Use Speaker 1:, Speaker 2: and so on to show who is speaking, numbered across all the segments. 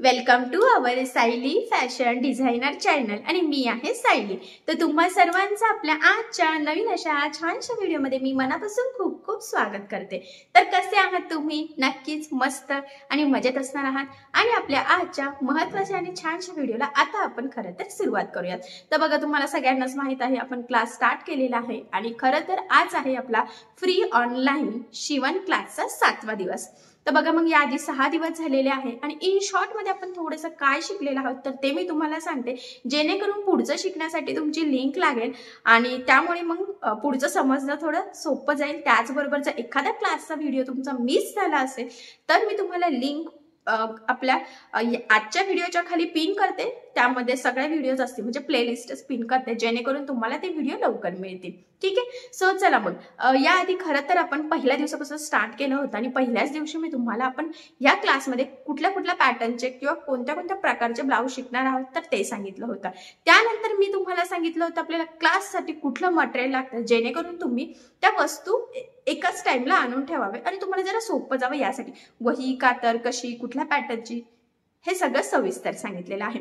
Speaker 1: Welcome to our Sayali fashion designer channel आणि मी आहे सायली। तर तुम्हा सर्वांचं आपल्या आजच्या नवीन अशा छानशा व्हिडिओमध्ये मी मनापासून खूप खूप स्वागत करते। तर कसे आहात तुम्ही? नक्कीच मस्त आणि मजेत असणार आहात। आणि आपल्या आजच्या महत्त्वाच्या आणि छानशा व्हिडिओला आता आपण खरं तर सुरुवात करूयात। तर बघा, तुम्हाला सगळ्यांनाच माहित आहे आपण क्लास स्टार्ट केलेला आहे आणि खरं तर आज आहे आपला फ्री ऑनलाईन शिवण क्लासचा 7वा दिवस। तर बघा, मग याआधी 6 दिवस झालेले आहे आणि इन शॉर्ट मध्ये आपण थोडंसं काय शिकलेलं आहोत तर ते मी तुम्हाला सांगते, जेणेकरून पुढचं शिकण्यासाठी तुमची लिंक लागेल आणि त्यामुळे मग पुढचं समजणं थोडं सोपं जाईल। त्याचबरोबर जर एखाद्या क्लासचा व्हिडिओ तुमचा मिस झाला असेल तर मी तुम्हाला लिंक आपल्या आजच्या व्हिडिओच्या खाली पिन करते, त्यामध्ये सगळे व्हिडिओज असतील म्हणजे प्लेलिस्टच पिन करते, जेणेकरून तुम्हाला ते व्हिडिओ लवकर मिळतील। ठीक आहे, सो चला मग याआधी खरं तर आपण पहिल्या दिवसापासून स्टार्ट केलं होतं आणि पहिल्याच दिवशी मी तुम्हाला आपण या क्लासमध्ये कुठल्या कुठल्या पॅटर्नचे किंवा कोणत्या कोणत्या प्रकारचे ब्लाऊज शिकणार आहोत तर ते सांगितलं होतं। त्यानंतर मी तुम्हाला सांगितलं होतं आपल्याला क्लाससाठी कुठलं मटेरियल लागतं, जेणेकरून तुम्ही त्या वस्तू एकाच टाइमला आणून ठेवावे आणि तुम्हाला जरा सोपं जावं यासाठी वही, कातर कशी, कुठल्या पॅटर्नची, हे सगळं सविस्तर सांगितलेलं आहे।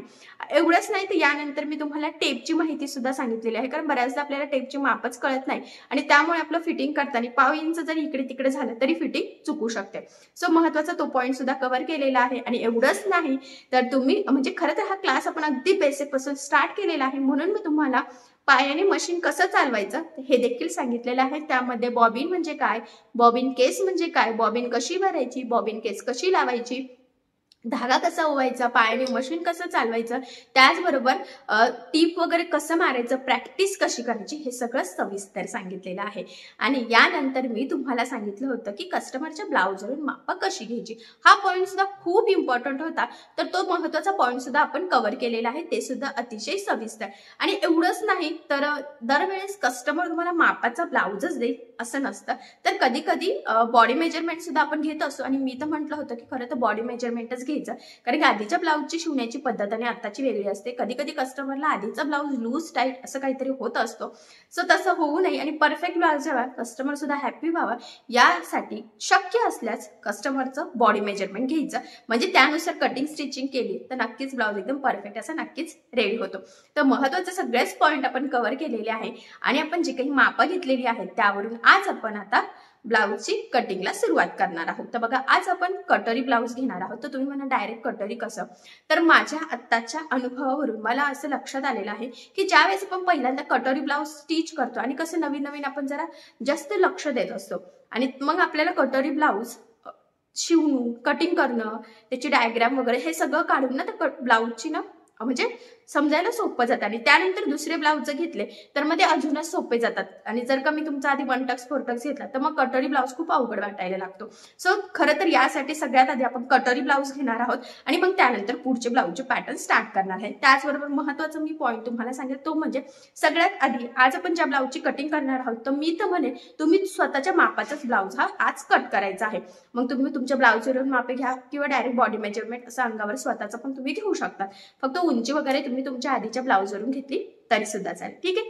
Speaker 1: एवढंच नाही तर यानंतर मी तुम्हाला टेपची माहिती सुद्धा सांगितलेली आहे, कारण बऱ्याचदा आपल्याला टेपची मापच कळत नाही आणि त्यामुळे आपलं फिटिंग करताना पाव इंच जरी इकडे तिकडे झालं तरी फिटिंग चुकू शकते। सो महत्त्वाचा तो पॉईंट सुद्धा कव्हर केलेला आहे। आणि एवढंच नाही तर तुम्ही म्हणजे खरं तर हा क्लास आपण अगदी बेसिक पासून स्टार्ट केलेला आहे, म्हणून मी तुम्हाला पायाने मशीन कसं चालवायचं हे देखील सांगितलेलं आहे। त्यामध्ये बॉबिन म्हणजे काय, बॉबिन केस म्हणजे काय, बॉबिन कशी भरायची, बॉबिन केस कशी लावायची, धागा कसा ओवायचा, पायाने मशीन कसं चालवायचं, त्याचबरोबर टीप वगैरे कसं मारायचं, प्रॅक्टिस कशी करायची, हे सगळं सविस्तर सांगितलेलं आहे। आणि यानंतर मी तुम्हाला सांगितलं होतं की कस्टमरच्या ब्लाऊजवरून माप कशी घ्यायची, हा पॉईंट सुद्धा खूप इम्पॉर्टंट होता, तर तो महत्त्वाचा पॉईंट सुद्धा आपण कव्हर केलेला आहे, ते सुद्धा अतिशय सविस्तर। आणि एवढंच नाही तर दरवेळेस कस्टमर तुम्हाला मापाचा ब्लाऊजच देईल असं नसतं, तर कधी कधी बॉडी मेजरमेंट सुद्धा आपण घेत असतो। आणि मी तर म्हटलं होतं की खरं तर बॉडी मेजरमेंटच घ्यायचं, कारण आधीच्या ब्लाऊजची शिवण्याची पद्धत आणि आताची वेगळी असते। कधी कधी कस्टमरला आधीचा ब्लाऊज लूज टाईट असं काहीतरी होत असतो, सो तसं होऊ नये आणि परफेक्ट ब्लाऊज हवा, कस्टमर सुद्धा हॅपी व्हावा, यासाठी शक्य असल्यास कस्टमरचं बॉडी मेजरमेंट घ्यायचं, म्हणजे त्यानुसार कटिंग स्टिचिंग केली तर नक्कीच ब्लाऊज एकदम परफेक्ट असा नक्कीच रेडी होतो। तर महत्त्वाचे सगळेच पॉईंट आपण कव्हर केलेले आहे आणि आपण जी काही मापं घेतलेली आहेत त्यावरून आज आपण आता ब्लाऊजची कटिंगला सुरुवात करणार आहोत। तर बघा, आज आपण कटोरी ब्लाऊज घेणार आहोत। तर तुम्ही म्हणा डायरेक्ट कटोरी कसं, तर माझ्या आत्ताच्या अनुभवावरून मला असं लक्षात आलेलं आहे की ज्यावेळेस आपण पहिल्यांदा कटोरी ब्लाऊज स्टिच करतो आणि कसं नवीन नवीन आपण जरा जास्त लक्ष देत असतो आणि मग आपल्याला कटोरी ब्लाऊज शिवून कटिंग करणं, त्याची डायग्राम वगैरे हे सगळं काढून ना त्या ब्लाऊजची ना म्हणजे समजायला सोपं जातं आणि त्यानंतर दुसरे ब्लाऊज जर घेतले तर मग ते अजूनच सोपे जातात। आणि जर का मी तुमचा आधी 1 टक्स 4 टक्स घेतला तर मग कटोरी ब्लाऊज खूप अवघड वाटायला लागतो। सो खरं तर यासाठी सगळ्यात आधी आपण कटोरी ब्लाऊज घेणार आहोत आणि मग त्यानंतर पुढचे ब्लाऊजचे पॅटर्न स्टार्ट करणार आहे। त्याचबरोबर महत्त्वाचं मी पॉईंट तुम्हाला सांगेल तो म्हणजे सगळ्यात आधी आज आपण ज्या ब्लाऊजची कटिंग करणार आहोत तर मी तर म्हणे तुम्ही स्वतःच्या मापाचाच ब्लाऊज हा आज कट करायचा आहे। मग तुम्ही तुमच्या ब्लाऊजवरून मापे घ्या किंवा डायरेक्ट बॉडी मेजरमेंट असं अंगावर स्वतःचं पण तुम्ही घेऊ शकता, फक्त उंची वगैरे तुम्ही तुमच्या आधीच्या ब्लाऊजवरून घेतली तरी सुद्धा चालेल। ठीक आहे,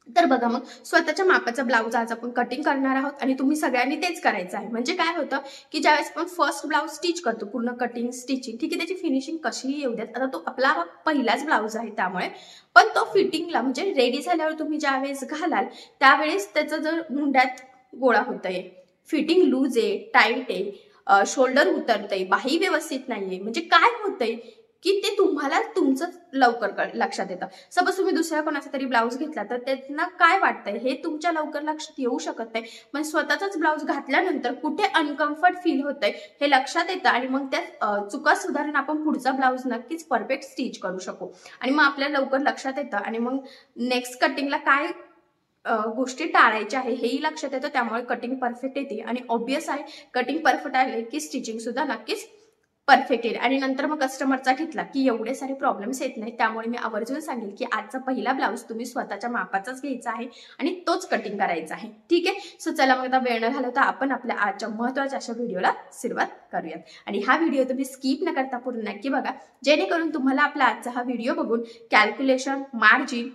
Speaker 1: तर बघा, मग स्वतःच्या मापाचा ब्लाऊज आज आपण कटिंग करणार आहोत आणि तुम्ही सगळ्यांनी तेच करायचं आहे। म्हणजे काय होतं की ज्यावेळेस आपण फर्स्ट ब्लाऊज स्टिच करतो पूर्ण कटिंग स्टिचिंग, ठीक आहे, त्याची फिनिशिंग कशीही येऊ द्यात, आता तो आपला पहिलाच ब्लाऊज आहे त्यामुळे, पण तो फिटिंगला म्हणजे रेडी झाल्यावर तुम्ही ज्यावेळेस घालाल त्यावेळेस त्याचं जर मुंड्यात गोळा होतंय, फिटिंग लूज आहे, टाईट आहे, शोल्डर उतरतंय, बाही व्यवस्थित नाहीये, म्हणजे काय होतंय की ते तुम्हाला तुमचं लवकर लक्षात येतं। सपोज तुम्ही दुसऱ्या कोणाचा तरी ब्लाऊज घेतला तर त्यांना काय वाटतंय हे तुमच्या लवकर लक्षात येऊ शकत नाही, पण स्वतःचाच ब्लाऊज घातल्यानंतर कुठे अनकम्फर्ट फील होतंय हे लक्षात येतं आणि मग त्या चुका सुधारून आपण पुढचा ब्लाऊज नक्कीच परफेक्ट स्टिच करू शकू आणि मग आपल्याला लवकर लक्षात येतं आणि मग नेक्स्ट कटिंगला काय गोष्टी टाळायच्या आहे हेही लक्षात येतं, त्यामुळे कटिंग परफेक्ट येते आणि ऑब्वियस आहे कटिंग परफेक्ट आले की स्टिचिंग सुद्धा नक्कीच परफेक्ट येईल। आणि नंतर मग कस्टमरचा घेतला की एवढे सारे प्रॉब्लेम्स येत नाही, त्यामुळे मी आवर्जून सांगेल की आजचा पहिला ब्लाऊज तुम्ही स्वतःच्या मापाचाच घ्यायचा आहे आणि तोच कटिंग करायचा आहे। ठीक आहे, सो चला मग आता वेळ न घालवता आपण आपल्या आजच्या महत्त्वाच्या अशा व्हिडिओला सुरुवात करूयात। आणि हा व्हिडिओ तुम्ही स्किप न करता पूर्ण नक्की बघा, जेणेकरून तुम्हाला आपला आजचा हा व्हिडिओ बघून कॅल्क्युलेशन, मार्जिन,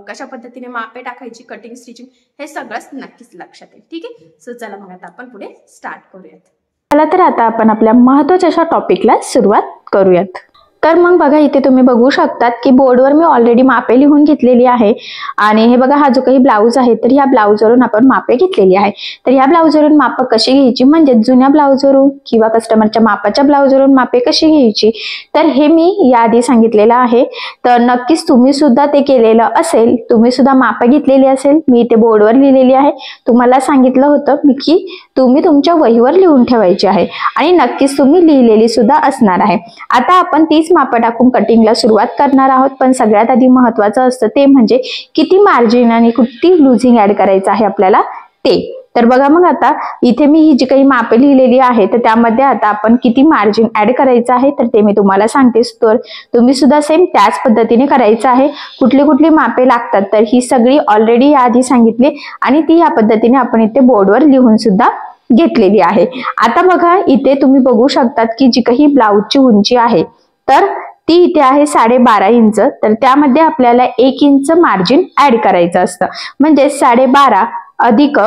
Speaker 1: कशा पद्धतीने मापे टाकायची, कटिंग स्टिचिंग हे सगळंच नक्कीच लक्षात येईल। ठीक आहे, सो चला मग आता आपण पुढे स्टार्ट करूयात।
Speaker 2: चला तर आता आपण आपल्या महत्त्वाच्या अशा टॉपिकला सुरुवात करूयात।
Speaker 1: तर मग बघा इथे तुम्ही बघू शकतात की बोर्डवर मी ऑलरेडी मापे लिहून घेतलेली आहे आणि हे बघा हा जो काही ब्लाऊज आहे तर ह्या ब्लाऊजवरून आपण मापे घेतलेली आहे। तर ह्या ब्लाऊजवरून माप कशी घ्यायची म्हणजे जुन्या ब्लाऊजवरून किंवा कस्टमरच्या मापाच्या ब्लाऊजवरून मापे कशी घ्यायची तर हे मी याआधी सांगितलेलं आहे। तर नक्कीच तुम्ही सुद्धा ते केलेलं असेल, तुम्ही सुद्धा मापे घेतलेली असेल। मी इथे बोर्डवर लिहिलेली आहे, तुम्हाला सांगितलं होतं मी की तुम्ही तुमच्या वहीवर लिहून ठेवायची आहे आणि नक्कीच तुम्ही लिहिलेली सुद्धा असणार आहे। आता आपण तीच मापं टाकून कटिंगला सुरुवात करणार आहोत, पण सगळ्यात आधी महत्त्वाचं असतं ते म्हणजे किती मार्जिन आणि किती लुझिंग ऍड करायचं आहे आपल्याला ते। तर बघा मग आता इथे मी ही जी काही मापे लिहिलेली आहे तर त्यामध्ये आता आपण किती मार्जिन ऍड करायचं आहे तर ते मी तुम्हाला सांगते। तर तुम्ही सुद्धा सेम त्याच पद्धतीने करायचं आहे। कुठली कुठली मापे लागतात तर ही सगळी ऑलरेडी याआधी सांगितली आणि ती या पद्धतीने आपण इथे बोर्डवर लिहून सुद्धा घेतलेली आहे। आता बघा इथे तुम्ही बघू शकतात की जी काही ब्लाऊजची उंची आहे तर ती इथे आहे 12.5 इंच। तर त्यामध्ये आपल्याला 1 इंच मार्जिन ऍड करायचं असतं म्हणजे 12.5 अधिक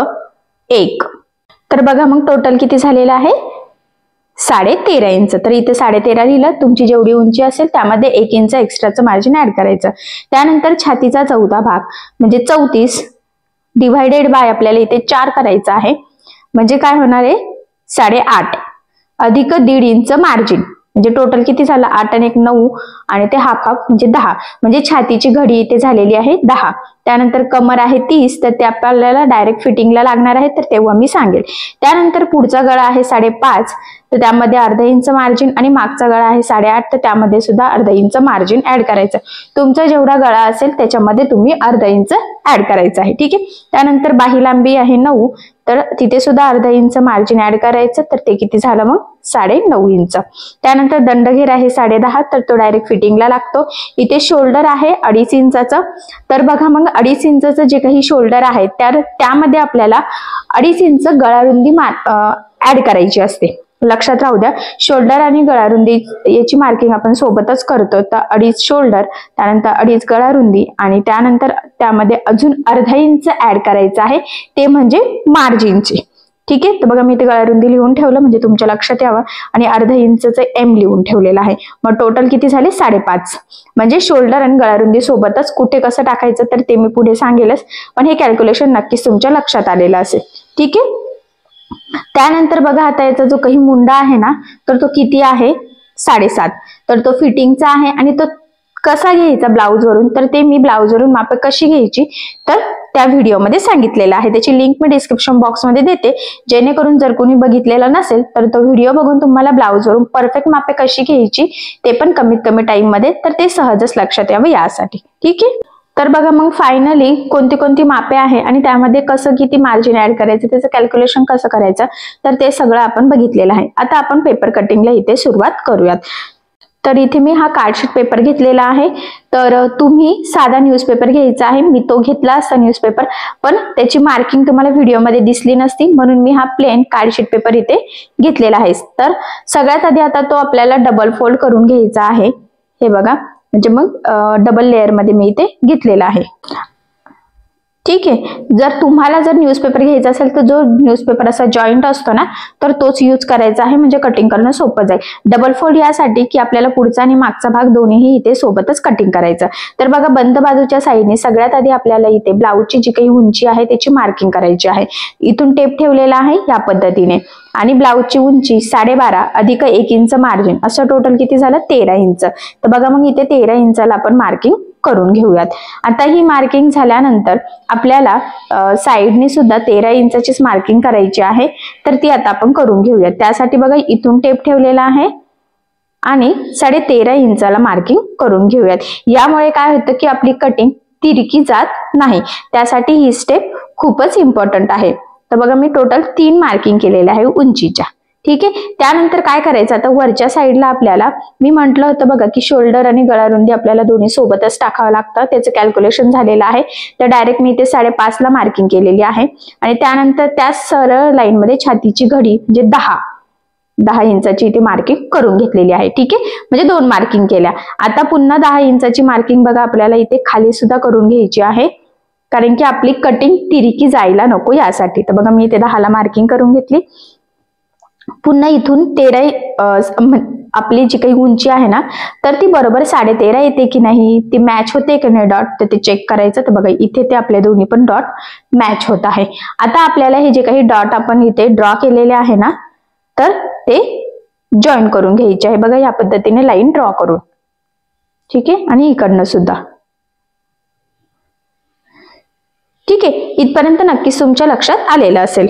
Speaker 1: 1। तर बघा मग टोटल किती झालेलं आहे 13.5 इंच। तर इथे 13.5 लिहिलं, तुमची जेवढी उंची असेल त्यामध्ये 1 इंच एक्स्ट्राचं मार्जिन ऍड करायचं। त्यानंतर छातीचा चौथा भाग म्हणजे 34 डिवायडेड बाय आपल्याला इथे 4 करायचं आहे म्हणजे काय होणार आहे 8.5 अधिक 1.5 इंच मार्जिन म्हणजे टोटल किती झालं 8 आणि 1 9 आणि ते हाफ हाफ म्हणजे 10 म्हणजे छातीची घडी इथे झालेली आहे 10। त्यानंतर कमर आहे 30 तर ते आपल्याला डायरेक्ट फिटिंगला लागणार आहे तर तेव्हा मी सांगेल। त्यानंतर पुढचा गळा आहे 5.5 तर त्यामध्ये अर्धा इंच मार्जिन आणि मागचा गळा आहे 8.5 तर त्यामध्ये सुद्धा अर्धा इंच मार्जिन ऍड करायचं। तुमचा जेवढा गळा असेल त्याच्यामध्ये तुम्ही अर्धा इंच ऍड करायचं आहे, ठीक आहे। त्यानंतर बाही लांबी आहे 9 तर तिथे सुद्धा अर्धा इंच मार्जिन ऍड करायचं तर ते किती झालं मग 9.5 इंच। त्यानंतर दंडघेर आहे 10.5 तर तो डायरेक्ट फिटिंगला लागतो। इथे शोल्डर आहे 2.5 इंचाचं तर बघा मग 2.5 इंचाचं जे काही शोल्डर आहे तर त्यामध्ये आपल्याला 2.5 इंच गळारुंदी ऍड करायची असते। लक्षात राहू द्या, शोल्डर आणि गळारुंदी याची मार्किंग आपण सोबतच करतो। तर 2.5 शोल्डर त्यानंतर 2.5 गळारुंदी आणि त्यानंतर त्यामध्ये अजून अर्धा इंच ऍड करायचं आहे ते म्हणजे मार्जिनची, ठीक आहे। तर बघा मी इथे गळारुंदी लिहून ठेवलं म्हणजे तुमच्या लक्षात यावं आणि अर्धा इंचचं एम लिहून ठेवलेलं आहे। मग टोटल किती झाले 5.5 म्हणजे शोल्डर आणि गळारुंदी सोबतच कुठे कसं टाकायचं तर ते मी पुढे सांगेलच, पण हे कॅल्क्युलेशन नक्कीच तुमच्या लक्षात आलेलं असेल, ठीक आहे। त्यानंतर बघा आता याचा जो काही मुंडा आहे ना तर तो किती आहे 7.5 तर तो फिटिंगचा आहे आणि तो कसा घ्यायचा ब्लाऊज वरून तर ते मी ब्लाऊज वरून माप कशी घ्यायची तर त्या व्हिडिओमध्ये सांगितलेलं आहे। त्याची लिंक मी डिस्क्रिप्शन बॉक्समध्ये देते जेणेकरून जर कोणी बघितलेलं नसेल तर तो व्हिडिओ बघून तुम्हाला ब्लाऊज वरून परफेक्ट मापे कशी घ्यायची ते पण कमीत कमी टाइम मध्ये तर ते सहजच लक्षात यावं यासाठी, ठीक आहे। तर बघा मग फायनली कोणती कोणती मापे आहे आणि त्यामध्ये कसं किती मार्जिन ऍड करायचं त्याचं कॅल्क्युलेशन कसं करायचं तर ते सगळं आपण बघितलेलं आहे। आता आपण पेपर कटिंगला इथे सुरुवात करूयात। तर इथे मी हा कार्डशीट पेपर घेतलेला आहे तर तुम्ही साधा न्यूजपेपर घ्यायचा आहे। मी तो घेतला असता न्यूजपेपर पण त्याची मार्किंग तुम्हाला व्हिडिओमध्ये दिसली नसती म्हणून मी हा प्लेन कार्डशीट पेपर इथे घेतलेला आहे। तर सगळ्यात आधी आता तो आपल्याला डबल फोल्ड करून घ्यायचा आहे, हे बघा म्हणजे मग डबल लेअर मध्ये मी इथे घेतलेला आहे, ठीक आहे। जर तुम्हाला जर न्यूजपेपर घ्यायचा असेल तर जो न्यूजपेपर असा जॉईंट असतो ना तर तोच यूज करायचा आहे म्हणजे कटिंग करणं सोपं जाईल। डबल फोल्ड यासाठी की आपल्याला पुढचा आणि मागचा भाग दोन्हीही इथे सोबतच कटिंग करायचं। तर बघा बंद बाजूच्या साईडने सगळ्यात आधी आपल्याला इथे ब्लाऊजची जी काही उंची आहे त्याची मार्किंग करायची आहे। इथून टेप ठेवलेला आहे या पद्धतीने आणि ब्लाऊजची उंची 12.5 अधिक 1 इंच मार्जिन असं टोटल किती झालं 13 इंच। तर बघा मग इथे 13 इंचाला आपण मार्किंग करून घेऊयात। आता ही मार्किंग झाल्यानंतर आपल्याला साइडने सुद्धा 13 इंचाचीच मार्किंग करायची आहे तर ती आता आपण करून घेऊयात। त्यासाठी बघा इथून टेप ठेवलेला आहे आणि 13.5 इंचाला मार्किंग करून घेऊयात। यामुळे काय होतं की आपली कटिंग तिरकी जात नाही, त्यासाठी ही स्टेप खूपच इम्पॉर्टंट आहे। तर बघा मी टोटल 3 मार्किंग केलेल्या आहे उंचीच्या, ठीक आहे। त्यानंतर काय करायचं आता वरच्या साईडला आपल्याला मी म्हटलं होतं बघा की शोल्डर आणि गळारुंदी आपल्याला दोन्ही सोबतच टाकावं लागतं, त्याचं कॅल्क्युलेशन झालेलं आहे। तर डायरेक्ट मी इथे 5.5 ला मार्किंग केलेली आहे आणि त्यानंतर त्या सरळ लाईन मध्ये छातीची घडी म्हणजे 10 इंचाची इथे मार्किंग करून घेतलेली आहे, ठीक आहे। म्हणजे 2 मार्किंग केल्या। आता पुन्हा 10 इंचाची मार्किंग बघा आपल्याला इथे खाली सुद्धा करून घ्यायची आहे कारण की आपली कटिंग तिरकी जायला नको यासाठी। तर बघा मी इथे 10 ला मार्किंग करून घेतली। पुन्हा इथून आपली जी काही उंची आहे ना तर ती बरोबर 13.5 येते की नाही, ती मॅच होते की नाही डॉट, तर ते चेक करायचं. तर बघा इथे ते आपले दोन्ही पण डॉट मॅच होत आहे. आता आपल्याला हे जे काही डॉट आपण इथे ड्रॉ केलेले आहे ना तर ते जॉईन करून घ्यायचे आहे. बघा या पद्धतीने लाईन ड्रॉ करून, ठीक आहे. आणि इकडनं सुद्धा, ठीक आहे. इथपर्यंत नक्कीच तुमच्या लक्षात आलेलं असेल.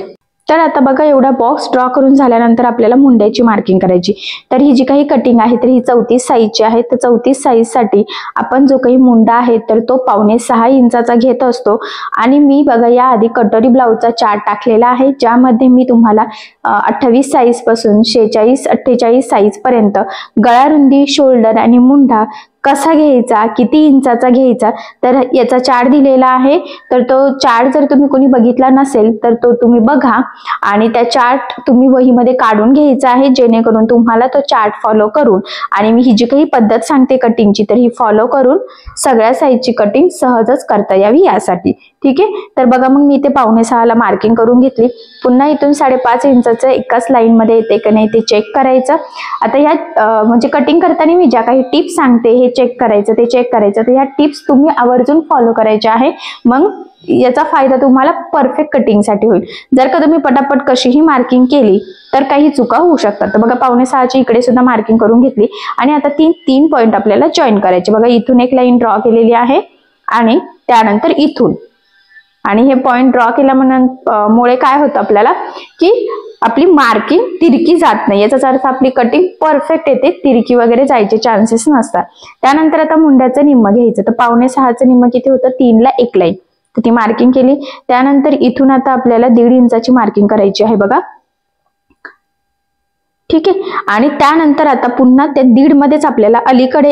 Speaker 1: तर आता बघा एवढा बॉक्स ड्रॉ करून झाल्यानंतर आपल्याला मुंड्याची मार्किंग करायची. तर ही जी काही कटिंग आहे तर ही 34 साईजची आहे. तर 34 साईज साठी आपण जो काही मुंडा आहे तर तो 5.5 इंचाचा घेत असतो. आणि मी बघा या आधी कटोरी ब्लाउजचा चार्ट टाकलेला आहे, ज्यामध्ये मी तुम्हाला 28 साईज पासून 46-48 साईज पर्यंत गळा रुंदी, शोल्डर आणि मुंडा कसा घ्यायचा, किती इंचाचा घ्यायचा, तर याचा चार्ट दिलेला आहे. तर तो चार्ट जर तुम्ही कोणी बघितला नसेल तर तो तुम्ही बघा आणि त्या चार्ट तुम्ही वहीमध्ये काढून घ्यायचा आहे, जेणेकरून तुम्हाला तो चार्ट फॉलो करून आणि मी ही जी काही पद्धत सांगते कटिंगची तर ही फॉलो करून सगळ्या साईजची कटिंग सहजच करता यावी यासाठी, ठीक आहे. तर बघा मग मी इथे 5.5 ला मार्किंग करून घेतली. पुन्हा इथून 5.5 इंचाचं एकाच लाईन मध्ये येते की नाही ते चेक करायचं. आता ह्या म्हणजे कटिंग करताना मी ज्या काही टिप्स सांगते हे चेक करायचं, ते चेक करायचं. तर ह्या टिप्स तुम्ही आवर्जून फॉलो करायच्या आहे, मग याचा फायदा तुम्हाला परफेक्ट कटिंगसाठी होईल. जर का तुम्ही पटापट कशीही मार्किंग केली तर काही चुका होऊ शकतात. तर बघा 5.5 इकडे सुद्धा मार्किंग करून घेतली आणि आता तीन पॉइंट आपल्याला जॉईन करायचे. बघा इथून एक लाईन ड्रॉ केलेली आहे आणि त्यानंतर इथून, आणि हे पॉइंट ड्रॉ केल्यामुळे काय होतं आपल्याला की आपली मार्किंग तिरकी जात नाही, याचाच अर्थ आपली कटिंग परफेक्ट येते, तिरकी वगैरे जायचे चान्सेस नसतात. त्यानंतर आता मुंड्याचं निम्म घ्यायचं. तर 5.5चं निम्म किती होतं, 3 ला 1 लाईन, तर ती मार्किंग केली. त्यानंतर इथून आता आपल्याला 1.5 इंचाची मार्किंग करायची आहे बघा, ठीक आहे. आणि त्यानंतर आता पुन्हा त्या 1.5 मध्येच आपल्याला अलीकडे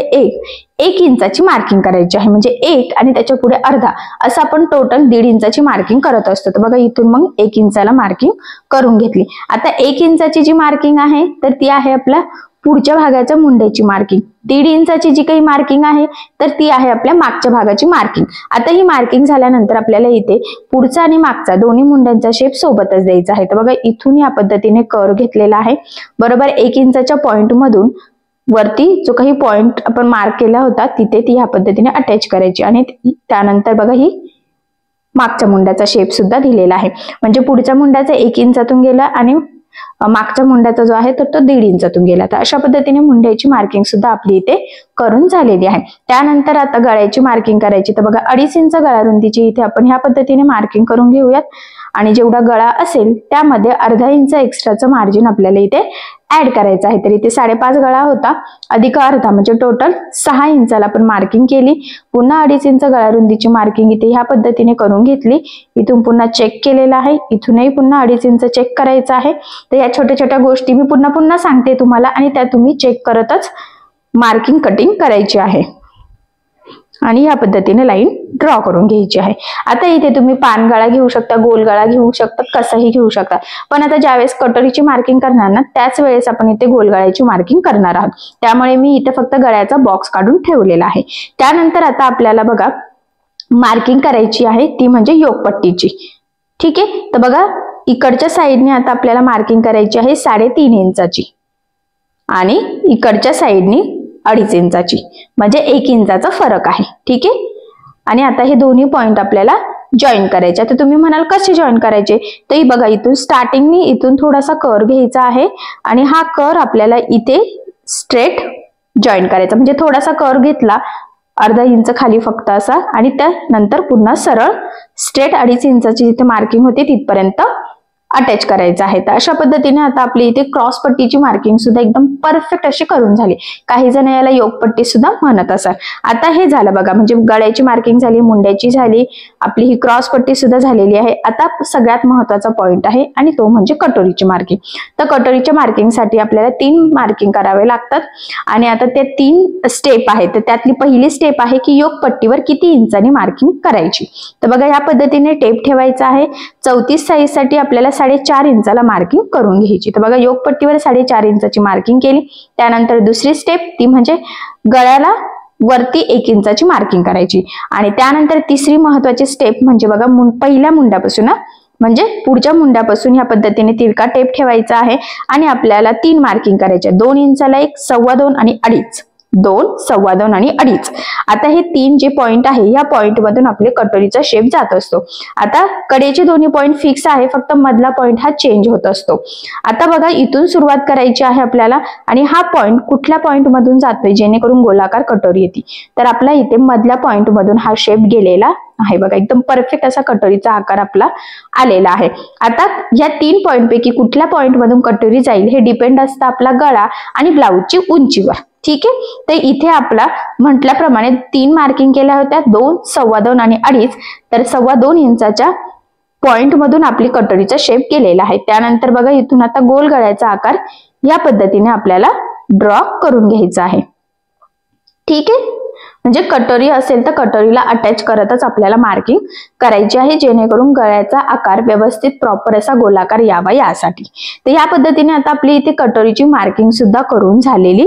Speaker 1: एक इंचाची मार्किंग करायची आहे, म्हणजे 1 आणि त्याच्या पुढे अर्धा असं आपण टोटल 1.5 इंचाची मार्किंग करत असतो. तर बघा इथून मग 1 इंचाला मार्किंग करून घेतली. आता 1 इंचाची जी मार्किंग आहे तर ती आहे आपल्या पुढच्या भागाच्या मुंड्याची मार्किंग. 1.5 इंचाची जी काही मार्किंग आहे तर ती आहे आपल्या मागच्या भागाची मार्किंग. आता ही मार्किंग झाल्यानंतर आपल्याला इथे पुढचा आणि मागचा दोन्ही मुंड्यांचा शेप सोबतच द्यायचा आहे. तर बघा इथून या पद्धतीने कर्व घेतलेला आहे. बरोबर 1 इंचाच्या पॉइंट मधून वरती जो काही पॉइंट आपण मार्क केला होता तिथे ती ह्या पद्धतीने अटॅच करायची आणि त्यानंतर बघा ही मागच्या मुंड्याचा शेप सुद्धा दिलेला आहे. म्हणजे पुढच्या मुंड्याचा 1 इंचातून गेला आणि मागच्या मुंड्याचा जो आहे तर तो 1.5 इंचातून गेला. तर अशा पद्धतीने मुंड्याची मार्किंग सुद्धा आपली इथे करून झालेली आहे. त्यानंतर आता गळ्याची मार्किंग करायची. तर बघा 2.5 इंच गळा रुंदीची इथे आपण ह्या पद्धतीने मार्किंग करून घेऊयात आणि जेवढा गळा असेल त्यामध्ये अर्धा इंच एक्स्ट्राचं मार्जिन आपल्याला इथे ऍड करायचं आहे. तर इथे 5.5 गळा होता अधिक अर्धा म्हणजे टोटल 6 इंचाला आपण मार्किंग केली. पुन्हा 2.5 इंच गळा रुंदीची मार्किंग इथे ह्या पद्धतीने करून घेतली. इथून पुन्हा चेक केलेला आहे, इथूनही पुन्हा 2.5 इंच चेक करायचं आहे. तर या छोट्या छोट्या गोष्टी मी पुन्हा सांगते तुम्हाला आणि त्या तुम्ही चेक करतच मार्किंग कटिंग करायची आहे आणि या पद्धतीने लाईन ड्रॉ करून घ्यायची आहे. आता इथे तुम्ही पान गळा घेऊ शकता, गोल गळा घेऊ शकता, कसाही घेऊ शकता. पण आता ज्यावेळेस कटोरीची मार्किंग करणार ना त्याच वेळेस आपण इथे गोल गळ्याची मार्किंग करणार आहोत. त्यामुळे मी इथे फक्त गळ्याचा बॉक्स काढून ठेवलेला आहे. त्यानंतर आता आपल्याला बघा मार्किंग करायची आहे ती म्हणजे योकपट्टीची, ठीक आहे. तर बघा इकडच्या साईडने आता आपल्याला मार्किंग करायची आहे 3.5 इंचाची आणि इकडच्या साईडने 2.5 इंचाची, म्हणजे 1 इंचाचा फरक आहे, ठीक आहे. आणि आता हे दोन्ही पॉइंट आपल्याला जॉईन करायचे. आता तुम्ही म्हणाल कसे जॉईन करायचे, तर ही बघा इथून स्टार्टिंगनी इथून थोडासा कर्व घ्यायचा आहे आणि हा कर्व आपल्याला इथे स्ट्रेट जॉईन करायचा. म्हणजे थोडासा कर्व घेतला अर्धा इंच खाली फक्त असा आणि त्यानंतर पुन्हा सरळ स्ट्रेट 2.5 इंचाची जिथे मार्किंग होती तिथपर्यंत अटॅच करायचं आहे. तर अशा पद्धतीने आता आपली इथे क्रॉस पट्टीची मार्किंग सुद्धा एकदम परफेक्ट अशी करून झाली. काही जण याला योगपट्टी सुद्धा म्हणत असतात. आता हे झालं बघा, म्हणजे गळ्याची मार्किंग झाली, मुंड्याची झाली, आपली ही क्रॉस पट्टी सुद्धा झालेली आहे. आता सगळ्यात महत्वाचा पॉइंट आहे आणि तो म्हणजे कटोरीची मार्किंग. तर कटोरीच्या मार्किंगसाठी आपल्याला 3 मार्किंग करावे लागतात आणि आता ते 3 स्टेप आहेत. तर त्यातली पहिली स्टेप आहे की योगपट्टीवर किती इंचांनी मार्किंग करायची. तर बघा या पद्धतीने टेप ठेवायचा आहे. 34 साईज साठी आपल्याला 4.5 इंचाला मार्किंग करून घ्यायची. तर बघा योगपट्टीवर 4.5 इंचाची मार्किंग केली. त्यानंतर दुसरी स्टेप ती म्हणजे गळ्याला वरती 1 इंचाची मार्किंग करायची आणि त्यानंतर तिसरी महत्वाची स्टेप म्हणजे बघा पहिल्या मुंड्यापासून म्हणजे पुढच्या मुंड्यापासून ह्या पद्धतीने तिरका टेप ठेवायचा आहे आणि आपल्याला 3 मार्किंग करायचे, 2 इंचाला 1, 2.25 आणि 2.5, 2, 2.25 आणि 2.5. आता हे 3 जे पॉइंट आहे या पॉइंट मधून आपले कटोरीचा शेप जात असतो. आता कडेचे दोन्ही पॉइंट फिक्स आहे, फक्त मधला पॉइंट हा चेंज होत असतो. आता बघा इथून सुरुवात करायची आहे आपल्याला आणि हा पॉइंट कुठल्या पॉइंट मधून जातोय जेणेकरून गोलाकार कटोरी येते. तर आपला इथे मधल्या पॉइंट मधून हा शेप गेलेला आहे बघा, एकदम परफेक्ट असा कटोरीचा आकार आपला आलेला आहे. आता या 3 पॉइंट पैकी कुठल्या पॉइंट मधून कटोरी जाईल हे डिपेंड असतं आपला गळा आणि ब्लाऊजची उंचीवर. ठीक आहे, तर इथे आपला म्हटल्याप्रमाणे 3 मार्किंग केल्या होत्या, 2, 2.25 आणि 2.5. तर 2.25 इंचाच्या पॉइंट मधून आपली कटोरीचा शेप केलेला आहे. त्यानंतर बघा इथून आता गोल गळ्याचा आकार या पद्धतीने आपल्याला ड्रॉ करून घ्यायचा आहे. ठीक आहे, म्हणजे कटोरी असेल तर कटोरीला अटॅच करतच आपल्याला मार्किंग करायची आहे जेणेकरून गळ्याचा आकार व्यवस्थित प्रॉपर असा गोलाकार यावा यासाठी. तर या पद्धतीने आता आपली इथे कटोरीची मार्किंग सुद्धा करून झालेली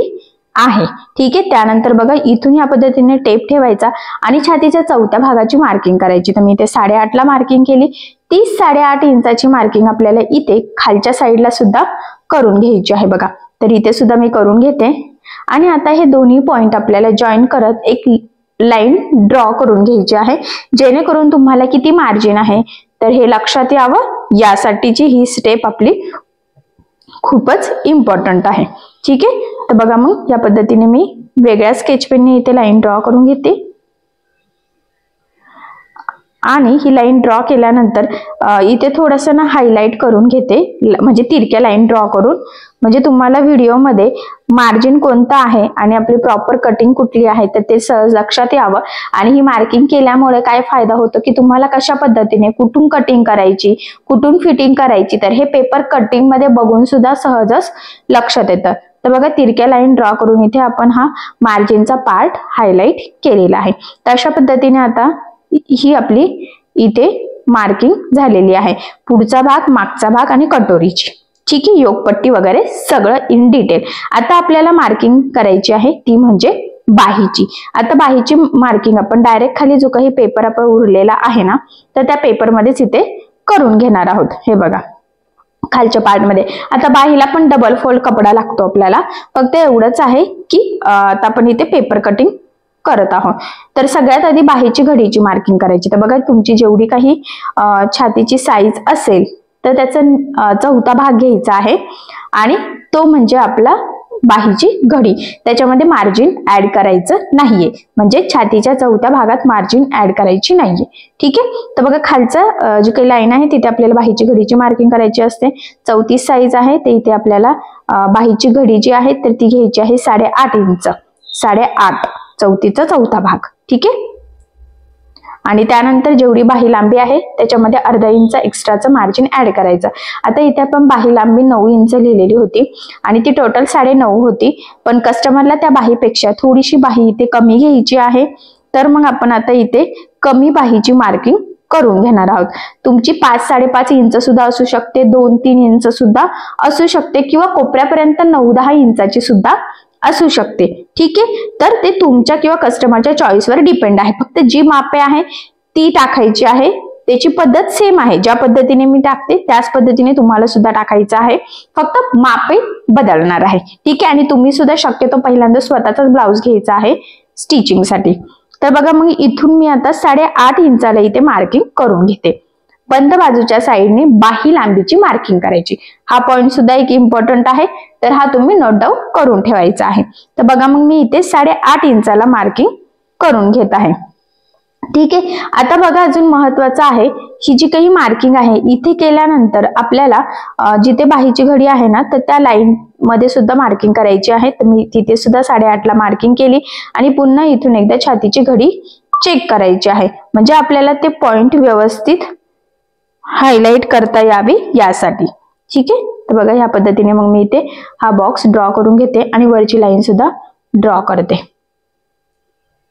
Speaker 1: आहे. ठीक आहे, त्यानंतर बघा इथून या पद्धतीने टेप ठेवायचा आणि छातीच्या चौथ्या भागाची मार्किंग करायची. तर मी इथे 8.5 ला मार्किंग केली. 8.5 इंचाची मार्किंग आपल्याला इथे खालच्या साईडला सुद्धा करून घ्यायची आहे बघा. तर इथे सुद्धा मी करून घेते आणि आता हे दोन्ही पॉइंट आपल्याला जॉईन करत एक लाईन ड्रॉ करून घ्यायची आहे जेणेकरून तुम्हाला किती मार्जिन आहे तर हे लक्षात यावं यासाठीची ही स्टेप आपली खूपच इम्पॉर्टंट आहे. ठीक आहे, तर बघा मग या पद्धतीने मी वेगळ्या स्केच पेनने इथे लाईन ड्रॉ करून घेते आणि ही लाईन ड्रॉ केल्यानंतर इथे थोडंसं ना हायलाइट करून घेते, म्हणजे तिरक्या लाईन ड्रॉ करून, म्हणजे तुम्हाला व्हिडिओमध्ये मार्जिन कोणतं आहे आणि आपली प्रॉपर कटिंग कुठली आहे तर ते सहज लक्षात यावं. आणि ही मार्किंग केल्यामुळे काय फायदा होतो की तुम्हाला कशा पद्धतीने कुठून कटिंग करायची, कुठून फिटिंग करायची तर हे पेपर कटिंग मध्ये बघून सुद्धा सहजच लक्षात येतं. तर बघा तिरक्या लाईन ड्रॉ करून इथे आपण हा मार्जिनचा पार्ट हायलाइट केलेला आहे. तर अशा पद्धतीने आता ही आपली इथे मार्किंग झालेली आहे. पुढचा भाग, मागचा भाग आणि कटोरीची. ठीक आहे, योगपट्टी वगैरे सगळं इन डिटेल. आता आपल्याला मार्किंग करायची आहे ती म्हणजे बाहीची. आता बाहीची मार्किंग आपण डायरेक्ट खाली जो काही पेपर आपण उरलेला आहे ना तर त्या पेपरमध्येच इथे करून घेणार आहोत. हे बघा खालच्या पार्ट मध्ये. आता बाहीला पण डबल फोल्ड कपडा लागतो आपल्याला, फक्त एवढंच आहे की आता आपण इथे पेपर कटिंग करत आहोत. तर सगळ्यात आधी बाहीची घडीची मार्किंग करायची. तर बघा तुमची जेवढी काही छातीची साईज असेल तर त्याचा 4था भाग घ्यायचा आहे आणि तो म्हणजे आपला बाहीची घडी. त्याच्यामध्ये मार्जिन ऍड करायचं नाहीये, म्हणजे छातीच्या 4थ्या भागात मार्जिन ऍड करायची नाहीये. ठीक आहे, तर बघा खालचं जी काही लाईन आहे तिथे आपल्याला बाहीची घडीची मार्किंग करायची असते. 34 साईज आहे ते इथे आपल्याला बाहीची घडी जी आहे तर ती घ्यायची आहे 8.5 इंच. 8.5 34चा 4था भाग. ठीक आहे, आणि त्यानंतर जेवढी बाही लांबी आहे त्याच्यामध्ये अर्धा इंच एक्स्ट्राचं मार्जिन ऍड करायचं. आता इथे आपण बाही लांबी 9 इंच लिहिलेली होती आणि ती टोटल 9.5 होती, पण कस्टमरला त्या बाहीपेक्षा थोडीशी बाही इथे कमी घ्यायची आहे. तर मग आपण आता इथे कमी बाहीची मार्किंग करून घेणार आहोत. तुमची 5-5.5 इंच सुद्धा असू शकते, 2-3 इंच सुद्धा असू शकते किंवा कोपऱ्यापर्यंत 9-10 इंचाची सुद्धा असू शकते. ठीक आहे, तर ते तुमच्या किंवा कस्टमरच्या चॉईसवर डिपेंड आहे. फक्त जी मापे आहे ती टाकायची आहे. त्याची पद्धत सेम आहे, ज्या पद्धतीने मी टाकते त्याच पद्धतीने तुम्हाला सुद्धा टाकायचं आहे, फक्त मापे बदलणार आहे. ठीक आहे, आणि तुम्ही सुद्धा शक्यतो पहिल्यांदा स्वतःचाच ब्लाउज घ्यायचा आहे स्टिचिंगसाठी. तर बघा मग इथून मी आता 8.5 इंचाला इथे मार्किंग करून घेते. बंद बाजूच्या साईडने बाही लांबीची मार्किंग करायची. हा पॉइंट सुद्धा एक इम्पॉर्टंट आहे, तर हा तुम्ही नोट डाऊन करून ठेवायचा आहे. तर बघा मग मी इथे 8.5 इंचाला मार्किंग करून घेत आहे. ठीक आहे, आता बघा अजून महत्वाचं आहे, ही जी काही मार्किंग आहे इथे केल्यानंतर आपल्याला जिथे बाहीची घडी आहे ना तर त्या लाईन मध्ये सुद्धा मार्किंग करायची आहे. तर मी तिथे सुद्धा 8.5 ला मार्किंग केली आणि पुन्हा इथून एकदा छातीची घडी चेक करायची आहे, म्हणजे आपल्याला ते पॉइंट व्यवस्थित हायलाइट करता यावी यासाठी. ठीक आहे, तर बघा ह्या पद्धतीने मग मी इथे हा बॉक्स ड्रॉ करून घेते आणि वरची लाईन सुद्धा ड्रॉ करते.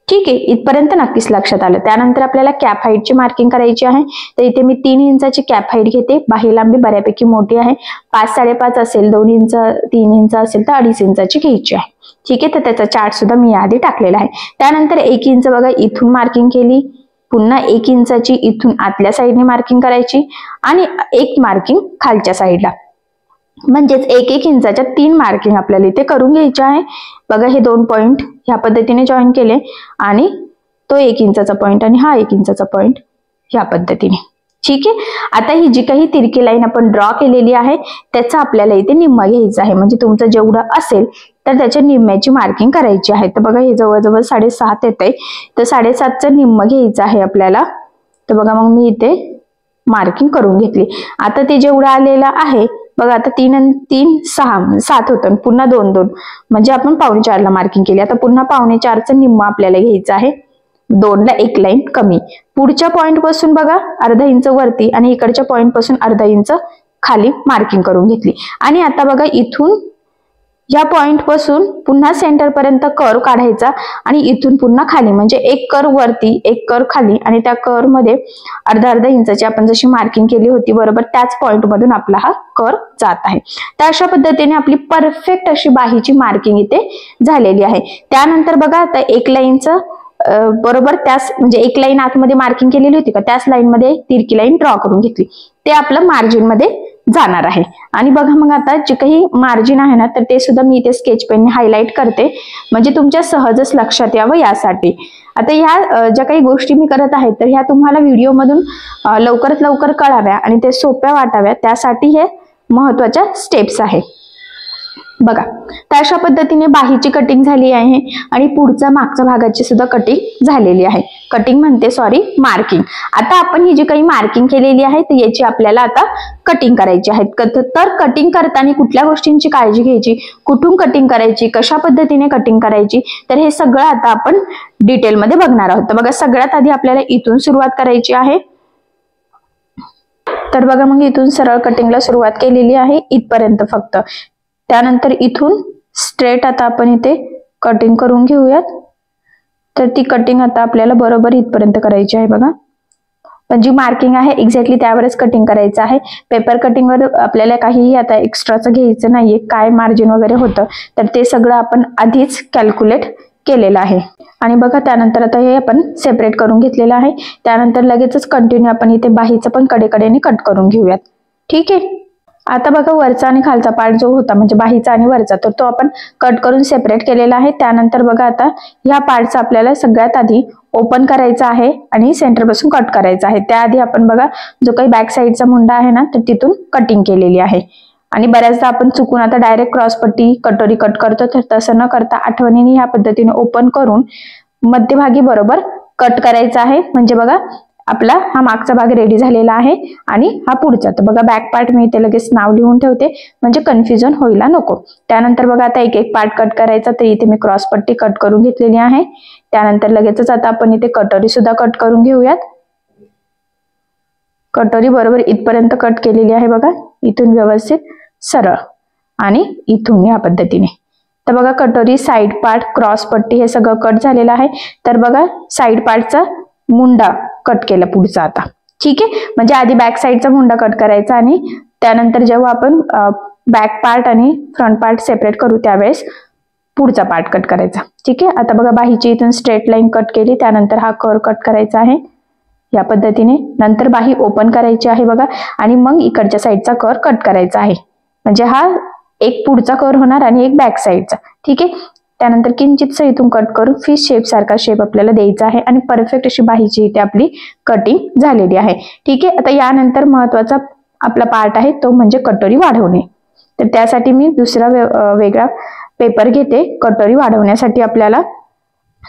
Speaker 1: ठीक आहे, इथपर्यंत नक्कीच लक्षात आलं. त्यानंतर आपल्याला कॅप हाईटची मार्किंग करायची आहे. तर इथे मी 3 इंचाची कॅप हाईट घेते. बाही लांबी बऱ्यापैकी मोठी आहे, 5-5.5 असेल, 2 इंच 3 इंच असेल तर 2.5 इंचाची घ्यायची आहे. ठीक आहे, तर त्याचा चार्ट सुद्धा मी याआधी टाकलेला आहे. त्यानंतर 1 इंच बघा इथून मार्किंग केली, पुन्हा 1 इंचाची इथून आतल्या साईडने मार्किंग करायची आणि 1 मार्किंग खालच्या साईडला, म्हणजेच 1-1 इंचाच्या 3 मार्किंग आपल्याला इथे करून घ्यायचे आहे. बघा हे 2 पॉइंट ह्या पद्धतीने जॉईन केले आणि तो 1 इंचाचा पॉइंट आणि हा 1 इंचाचा पॉइंट ह्या पद्धतीने. ठीक आहे. आता ही जी काही तिरकी लाईन आपण ड्रॉ केलेली आहे त्याचा आपल्याला इथे निम्मा घ्यायचा आहे. म्हणजे तुमचं जेवढं असेल तर त्याच्या निम्म्याची मार्किंग करायची आहे. तर बघा हे जवळजवळ 7.5 येत आहे, तर 7.5चं निम्म घ्यायचं आहे आपल्याला. तर बघा मग मी इथे मार्किंग करून घेतली. आता ते जेवढं आलेलं आहे बघा, आता 3 आणि 3 6 7 होतं, पुन्हा 2-2 म्हणजे आपण 3.25ला मार्किंग केली. आता पुन्हा 3.25चं निम्म आपल्याला घ्यायचं आहे. 2ला 1 लाईन कमी. पुढच्या पॉइंट पासून बघा अर्धा इंच वरती आणि इकडच्या पॉइंट पासून अर्धा इंच खाली मार्किंग करून घेतली. आणि आता बघा इथून या पॉइंट पासून पुन्हा सेंटर पर्यंत कर्व काढायचा आणि इथून पुन्हा खाली, म्हणजे 1 कर्व वरती 1 कर्व खाली आणि त्या कर्व मध्ये अर्धा इंचाची आपण जशी मार्किंग केली होती बरोबर त्याच पॉइंट मधून आपला हा कर्व जात आहे. तर अशा पद्धतीने आपली परफेक्ट अशी बाहीची मार्किंग इथे झालेली आहे. त्यानंतर बघा आता 1 लाईनचं बरोबर त्याच, म्हणजे 1 लाईन आतमध्ये मार्किंग केलेली होती का त्याच लाईन मध्ये तिरकी लाईन ड्रॉ करून घेतली. ते आपलं मार्जिन मध्ये जाणार आहे. आणि बघा मग आता जे काही मार्जिन आहे ना तर ते सुद्धा मी इथे स्केच पेनने हायलाइट करते, म्हणजे तुमच्या सहजच लक्षात यावं यासाठी. आता ह्या ज्या काही गोष्टी मी करत आहे तर ह्या तुम्हाला व्हिडिओ मधून लवकरात लवकर कळाव्या आणि ते सोप्या वाटाव्या त्यासाठी हे महत्त्वाच्या स्टेप्स आहे. बघा तर अशा पद्धतीने बाहीची कटिंग झाली आहे आणि पुढचा मागच्या भागाची सुद्धा कटिंग झालेली आहे. कटिंग म्हणते सॉरी मार्किंग. आता आपण ही जी काही मार्किंग केलेली आहे तर याची आपल्याला आता कटिंग करायची आहे. तर कटिंग करताना कुठल्या गोष्टींची काळजी घ्यायची, कुठून कटिंग करायची, कशा पद्धतीने कटिंग करायची, तर हे सगळं आता आपण डिटेलमध्ये बघणार आहोत. तर बघा सगळ्यात आधी आपल्याला इथून सुरुवात करायची आहे. तर बघा मग इथून सरळ कटिंगला सुरुवात केलेली आहे इथपर्यंत फक्त. त्यानंतर इथून स्ट्रेट आता आपण इथे कटिंग करून घेऊयात. तर ती कटिंग आता आपल्याला बरोबर इथपर्यंत करायची आहे. बघा पण जी मार्किंग आहे एक्झॅक्टली त्यावरच कटिंग करायचं आहे. पेपर कटिंगवर आपल्याला काहीही आता एक्स्ट्राचं घ्यायचं नाहीये. काय मार्जिन वगैरे होतं तर ते सगळं आपण आधीच कॅल्क्युलेट केलेलं आहे. आणि बघा त्यानंतर आता हे आपण सेपरेट करून घेतलेलं आहे. त्यानंतर लगेचच कंटिन्यू आपण इथे बाहीचं पण कडेकडेने कट करून घेऊयात. ठीक आहे. आता बघा वरचा आणि खालचा पार्ट जो होता म्हणजे बाहीचा आणि वरचा तर तो आपण कट करून सेपरेट केलेला आहे. त्यानंतर बघा आता ह्या पार्टचा आपल्याला सगळ्यात आधी ओपन करायचा आहे आणि सेंटर पासून कट करायचा आहे. त्याआधी आपण बघा जो काही बॅक साईडचा मुंडा आहे ना तर तिथून कटिंग केलेली आहे. आणि बऱ्याचदा आपण चुकून आता डायरेक्ट क्रॉस पट्टी कटोरी कट करतो, तर तसं न करता आठवणीने ह्या पद्धतीने ओपन करून मध्यभागी बरोबर कट करायचा आहे. म्हणजे बघा आपला हा मागचा भाग रेडी झालेला आहे आणि हा पुढचा. तर बघा बॅक पार्ट मी इथे लगेच नाव लिहून ठेवते म्हणजे कन्फ्युजन व्हायला नको. त्यानंतर बघा आता एक एक पार्ट कट करायचा. तर इथे मी क्रॉस पट्टी कट करून घेतलेली आहे. त्यानंतर लगेचच आता आपण इथे कटोरी सुद्धा कट करून घेऊयात. कटोरी बरोबर इथपर्यंत कट केलेली आहे. बघा इथून व्यवस्थित सरळ आणि इथून या पद्धतीने. तर बघा कटोरी, साइड पार्ट, क्रॉस पट्टी हे सगळं कट झालेलं आहे. तर बघा साइड पार्टचा मुंडा कट केला पुढचा आता. ठीक आहे. म्हणजे आधी बॅक साईडचा मुंडा कट करायचा आणि त्यानंतर जेव्हा आपण बॅक पार्ट आणि फ्रंट पार्ट सेपरेट करू त्यावेळेस पुढचा पार्ट कट करायचा. ठीक आहे. आता बघा बाहीची इथून स्ट्रेट लाईन कट केली. त्यानंतर हा कर्व कट करायचा आहे या पद्धतीने. नंतर बाही ओपन करायची आहे बघा आणि मग इकडच्या साईडचा कर्व कट करायचा आहे. म्हणजे हा एक पुढचा कर्व होणार आणि एक बॅक साईडचा. ठीक आहे. त्यानंतर किंचितसं इथून कट करून फिश शेप सारखा शेप आपल्याला द्यायचा आहे आणि परफेक्ट अशी बाहीची इथे आपली कटिंग झालेली आहे. ठीक आहे. आता यानंतर महत्वाचा आपला पार्ट आहे तो म्हणजे कटोरी वाढवणे. तर त्यासाठी मी दुसरा वेगळा पेपर घेते कटोरी वाढवण्यासाठी आपल्याला.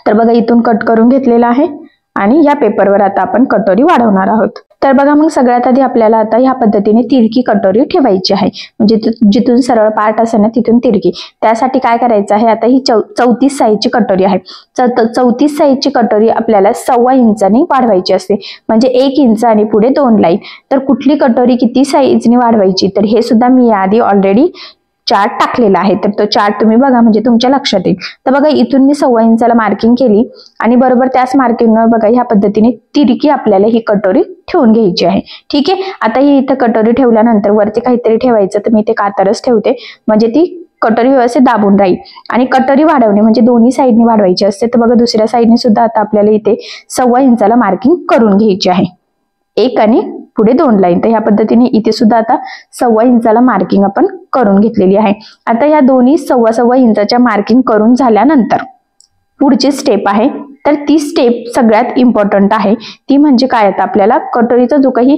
Speaker 1: तर बघा इथून कट करून घेतलेला आहे आणि या पेपरवर आता आपण कटोरी वाढवणार आहोत. तर बघा मग सगळ्यात आधी आपल्याला आता ह्या पद्धतीने तिरकी कटोरी ठेवायची आहे. म्हणजे जिथून सरळ पार्ट असेल ना तिथून तिरकी. त्यासाठी काय करायचं आहे, आता ही 34 साईजची कटोरी आहे. 34 साईजची कटोरी आपल्याला 1.25 इंचाने वाढवायची असते. म्हणजे 1 इंच आणि पुढे 2 लाईन. तर कुठली कटोरी किती साईजने वाढवायची तर हे सुद्धा मी याआधी ऑलरेडी चार्ट टाकलेला आहे. तर तो चार्ट तुम्ही बघा म्हणजे तुमच्या लक्षात येईल. तर बघा इथून मी 1.25 इंचाला मार्किंग केली आणि बरोबर त्याच मार्किंगवर बघा ह्या पद्धतीने तिरकी आपल्याला ही कटोरी ठेवून घ्यायची आहे. ठीक आहे. आता ही इथं कटोरी ठेवल्यानंतर वरती काहीतरी ठेवायचं तर मी इथे कातरच ठेवते म्हणजे ती कटोरी व्यवस्थित दाबून राहील. आणि कटोरी वाढवणे म्हणजे दोन्ही साईडनी वाढवायची असते. तर बघा दुसऱ्या साईडने सुद्धा आता आपल्याला इथे 1.25 इंचाला मार्किंग करून घ्यायची आहे. एक आणि पुढे 2 लाईन. तर ह्या पद्धतीने इथे सुद्धा आता 1.25 इंचाला मार्किंग आपण करून घेतलेली आहे. आता या दोन्ही 1.25 इंचाच्या मार्किंग करून झाल्यानंतर पुढची स्टेप आहे. तर ती स्टेप सगळ्यात इम्पॉर्टंट आहे. ती म्हणजे काय, आता आपल्याला कटोरीचा जो काही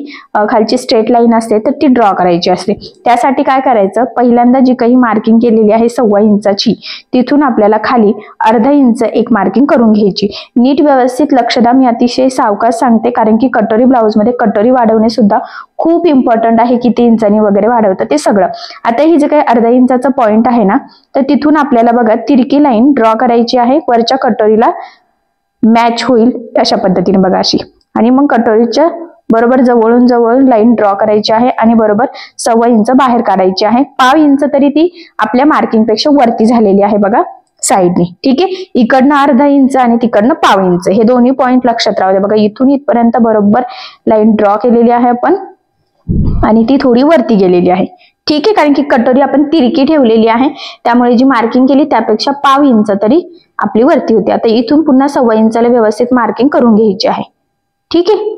Speaker 1: खालची स्ट्रेट लाईन असते तर ती ड्रॉ करायची असते. त्यासाठी काय करायचं, पहिल्यांदा जी काही मार्किंग केलेली आहे 1.25 इंचाची, तिथून आपल्याला खाली 1/2 इंच एक मार्किंग करून घ्यायची. नीट व्यवस्थित लक्ष द्या, मी अतिशय सावकाश सांगते, कारण की कटोरी ब्लाउज मध्ये कटोरी वाढवणे सुद्धा खूप इम्पॉर्टंट आहे. किती इंचांनी वगैरे वाढवतं ते सगळं. आता ही जे काही 1/2 इंचाचं पॉइंट आहे ना, तर तिथून आपल्याला बघा तिरकी लाईन ड्रॉ करायची आहे. वरच्या कटोरीला मॅच होईल अशा पद्धतीने बघा अशी. आणि मग कटोरीच्या बरोबर जवळून जवळ लाईन ड्रॉ करायची आहे आणि बरोबर 1.25 इंच बाहेर काढायची आहे. 1/2 इंच तरी ती आपल्या मार्किंग पेक्षा वरती झालेली आहे बघा साईडने. ठीक आहे, इकडनं 1/2 इंच आणि तिकडनं 1/2 इंच, हे दोन्ही पॉइंट लक्षात राहू द्या. बघा इथून इथपर्यंत बरोबर लाईन ड्रॉ केलेली आहे आपण आणि ती थोडी वरती गेलेली आहे. ठीक आहे, कारण की कटोरी आपण तिरकी ठेवलेली आहे, त्यामुळे जी मार्किंग केली त्यापेक्षा 1/2 इंच तरी आपली वरती होती. आता इथून पुन्हा 1.25 इंचाला व्यवस्थित मार्किंग करून घ्यायची आहे. ठीक आहे,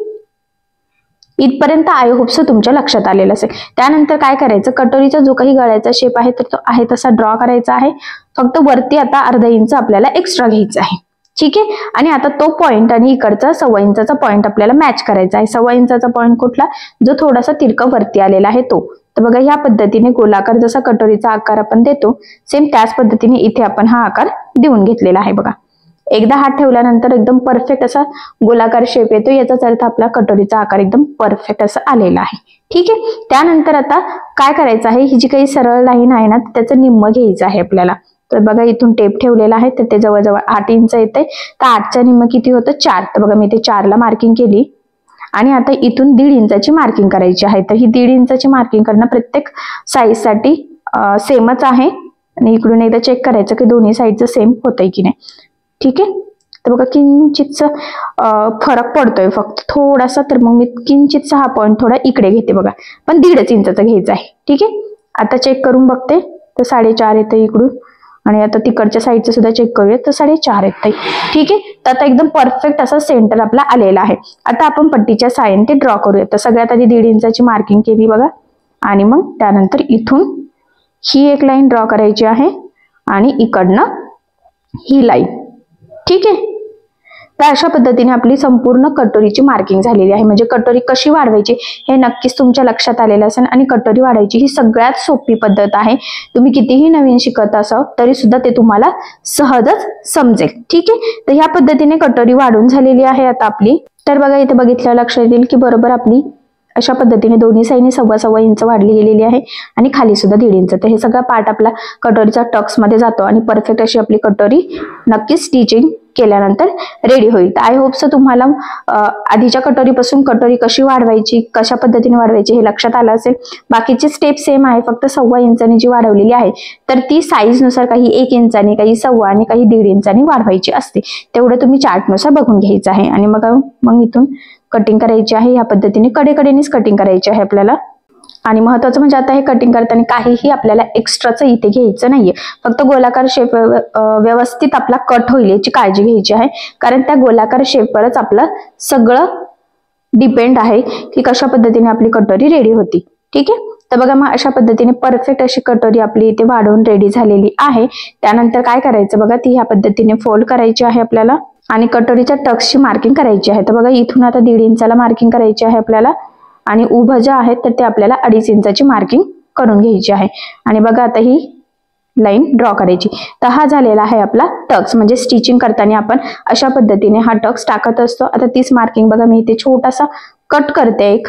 Speaker 1: इथपर्यंत आय होप सो तुमच्या लक्षात आलेलं असेल. त्यानंतर काय करायचं, कटोरीचा जो काही गळ्याचा शेप आहे तर तो आहे तसा ड्रॉ करायचा आहे. फक्त वरती आता 1/2 इंच आपल्याला एक्स्ट्रा घ्यायचा आहे. ठीक आहे, आणि आता तो पॉइंट आणि इकडचा 1.25 इंचाचा पॉइंट आपल्याला मॅच करायचा आहे. 1.25 इंचाचा पॉइंट कुठला, जो थोडासा तिरका वरती आलेला आहे तो. तर बघा ह्या पद्धतीने गोलाकार जसा कटोरीचा आकार आपण देतो, सेम त्याच पद्धतीने इथे आपण हा आकार देऊन घेतलेला आहे. बघा एकदा हात ठेवल्यानंतर एकदम परफेक्ट असा गोलाकार शेप येतो, याचाच अर्थ आपला कटोरीचा आकार एकदम परफेक्ट असा आलेला आहे. ठीक आहे, त्यानंतर आता काय करायचं आहे, ही जी काही सरळ लाईन आहे ना त्याचं निम्म घ्यायचं आहे आपल्याला. तर बघा इथून टेप ठेवलेला आहे, तर ते जवळजवळ 8 इंच येते. तर 8च्या निम्म किती होतं, 4. तर बघा मी ते 4ला मार्किंग केली आणि आता इथून 1.5 इंचाची मार्किंग करायची आहे. तर ही 1.5 इंचाची मार्किंग करणं प्रत्येक साईज साठी सेमच आहे. आणि इकडून एकदा चेक करायचं की दोन्ही साईडचं सेम होतंय की नाही. ठीक आहे, तर बघा किंचितचा फरक पडतोय फक्त थोडासा, तर मग मी किंचितचा हा पॉइंट थोडा इकडे घेते बघा, पण 1.5 इंचाचा घ्यायचा आहे. ठीक आहे, आता चेक करून बघते तर 4.5 येतं इकडून, आणि आता तिकडच्या साईडचं सुद्धा चेक करूया तर 4.5 येत. ठीक आहे, तर आता एकदम परफेक्ट असा सेंटर आपला आलेला आहे. आता आपण पट्टीच्या साहाय्याने ते ड्रॉ करूया. तर सगळ्यात आधी 1.5 इंचाची मार्किंग केली बघा, आणि मग त्यानंतर इथून ही एक लाईन ड्रॉ करायची आहे आणि इकडनं ही लाईन. ठीक आहे, तर अशा पद्धतीने आपली संपूर्ण कटोरीची मार्किंग झालेली आहे. म्हणजे कटोरी कशी वाढवायची हे नक्कीच तुमच्या लक्षात आलेलं असेल. आणि कटोरी वाढवायची ही सगळ्यात सोपी पद्धत आहे. तुम्ही कितीही नवीन शिकत असाल तरी सुद्धा ते तुम्हाला सहजच समजेल. ठीक आहे, तर ह्या पद्धतीने कटोरी वाढून झालेली आहे आता आपली. तर बघा इथे बघितलं लक्षात येईल की बरोबर आपली अशा पद्धतीने दोन्ही साईडने 1.25 इंच वाढली गेलेली आहे आणि खाली सुद्धा 1.5 इंच. तर हे सगळा पार्ट आपला कटोरीचा टक्स मध्ये जातो आणि परफेक्ट अशी आपली कटोरी नक्कीच स्टिचिंग केल्यानंतर रेडी होईल. तर आय होप सो तुम्हाला आधीच्या कटोरीपासून कटोरी कशी वाढवायची, कशा पद्धतीने वाढवायची हे लक्षात आलं असेल. बाकीचे स्टेप सेम आहे, फक्त 1.25 इंचांनी जी वाढवलेली आहे तर ती साईज नुसार काही 1 इंचानी, काही 1.25 आणि काही 1.5 इंचानी वाढवायची असते. तेवढं तुम्ही चार्टनुसार बघून घ्यायचं आहे. आणि मग इथून कटिंग करायची आहे. या पद्धतीने कडेकडेनेच कटिंग करायची आहे आपल्याला. आणि महत्वाचं म्हणजे आता हे कटिंग करताना काहीही आपल्याला एक्स्ट्राचं इथे घ्यायचं नाहीये, फक्त गोलाकार शेप व्यवस्थित आपला कट होईल याची काळजी घ्यायची आहे. कारण त्या गोलाकार शेपवरच आपलं सगळं डिपेंड आहे की कशा पद्धतीने आपली कटोरी रेडी होती. ठीक आहे, तर बघा मग अशा पद्धतीने परफेक्ट अशी कटोरी आपली इथे वाढवून रेडी झालेली आहे. त्यानंतर काय करायचं बघा, ती ह्या पद्धतीने फोल्ड करायची आहे आपल्याला आणि कटोरीच्या टक्सची मार्किंग करायची आहे. तर बघा इथून आता 1.5 इंचाला मार्किंग करायची आहे आपल्याला आणि उभं जे आहे तर ते आपल्याला 2.5 इंचाची मार्किंग करून घ्यायची आहे. आणि बघा आता ही लाईन ड्रॉ करायची. तर हा झालेला आहे आपला टक्स. म्हणजे स्टिचिंग करताना आपण अशा पद्धतीने हा टक्स टाकत असतो. आता तीच मार्किंग बघा मी इथे छोटासा कट करते एक,